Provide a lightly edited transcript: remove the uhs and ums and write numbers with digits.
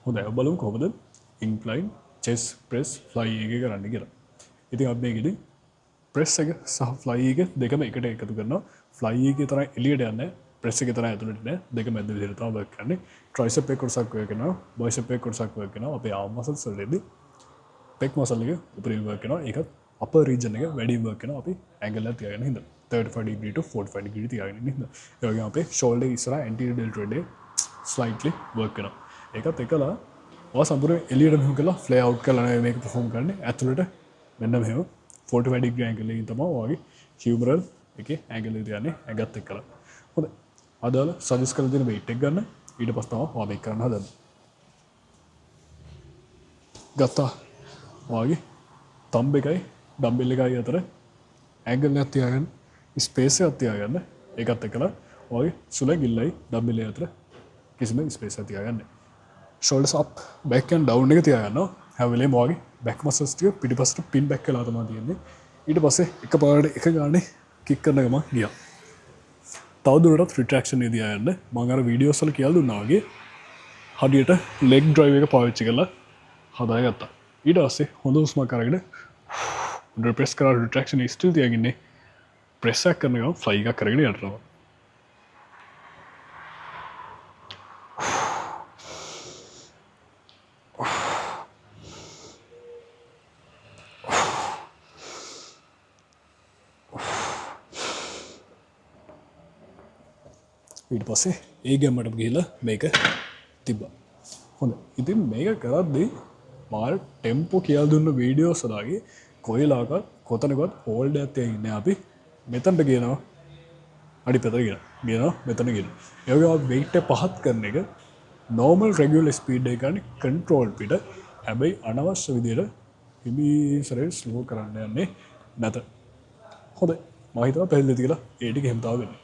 හොඳයි බලමු කොහොමද ඉන්ක්ලයින් චෙස් ප්‍රෙස් ෆ්ලයි එක කරන්න කියලා. ඉතින් අපි මේකෙදි ප්‍රෙස් එක සහ ෆ්ලයි එක දෙකම එකට එකතු කරනවා. ෆ්ලයි එකේ තරම් එළියට යන්නේ ප්‍රෙස් එකේ තරම් ඇතුළට නෑ. දෙක මැද විදිහට තමයි වර්ක් කරන්නේ. ට්‍රයිසෙප් එක කොටසක් වර්ක් කරනවා. බයිසෙප් එක කොටසක් වර්ක් කරනවා. අපේ ආම් මසල්ස් වලදී පෙක් මසල් එක උපරිම වර්ක් කරනවා. ඒකත් අපර් රීජන් එක වැඩි වර්ක් කරනවා. අපි ඇන්ගල් එක තියාගෙන හින්දා 35 degree to 45 degree තියාගෙන හින්දා. ඒ වගේම අපේ ෂෝල්ඩර් ඉස්සරහා anterior deltoid එක slightly work කරනවා. ඒකත් එකලා ඔය සම්පූර්ණ එළියට මෙහෙම කරලා ෆ්ලේ අවුට් කරලා නෙවෙයි මේක perform කරන්නේ. ඇතුළට මෙන්න මෙහෙම 45 degree angle එකකින් තමයි ඔයගේ humeral එකේ angle එක තියන්නේ ඇඟත් එක්කලා. හොඳයි. අදාළ සජෙස්ට් කරලා දෙන weight එක ගන්න. ඊට පස්සේ තමයි ඔයා මේක කරන්න හදන්නේ. ගත්තා. ඔයගේ thumb එකයි dumbbell එකයි අතර angle එකක් තියාගන්න. space එකක් තියාගන්න. ඒකත් එක්කලා ඔයගේ සුලගිල්ලයි dumbbell එක අතර කිසිම ස්පේස් එකක් තියාගන්න. shoulders up back and down එක තියාගන්නවා. හැම වෙලේම ඔයගේ back muscles ටික පිටිපස්සට pin back කරලා තමයි තියෙන්නේ. ඊට පස්සේ එකපාරට එක ගානේ kick කරන ගමන් ගියා. තවදුරටත් retraction එක තියාගන්න. මම අර වීඩියෝස් වල කියලා දුන්නා වගේ හරියට leg drive එක පාවිච්චි කරලා හදාගත්තා. ඊට පස්සේ හොඳ හුස්මක් අරගෙන press කරලා retraction එක still තියාගන්නේ. press එක කරන ගමන් fly එකක් කරගෙන යනවා. ඊට පස්සේ ඒ ගැම්මට ගිහිල්ලා මේක තිබ්බා. හොඳයි. ඉතින් මේක කරද්දී මාර ටෙම්පෝ කියලා දුන්න වීඩියෝස් වලගේ කොයිලාකත් කොතනකවත් හෝල්ඩ් එකක් තියන් ඉන්නේ අපි මෙතනට ගියනවා අඩි පෙතර ගියනවා මෙතන ගියනවා. ඒ වගේම weight එක පහත් කරන එක normal regular speed එක ගන්න control පිට හැබැයි අනවශ්‍ය විදියට හිමීසරේ slow කරන්න යන්නේ නැත. හොඳයි. මම හිතනවා පැහැදිලිද කියලා ඒ ටික එහෙම තාම වෙන්නේ.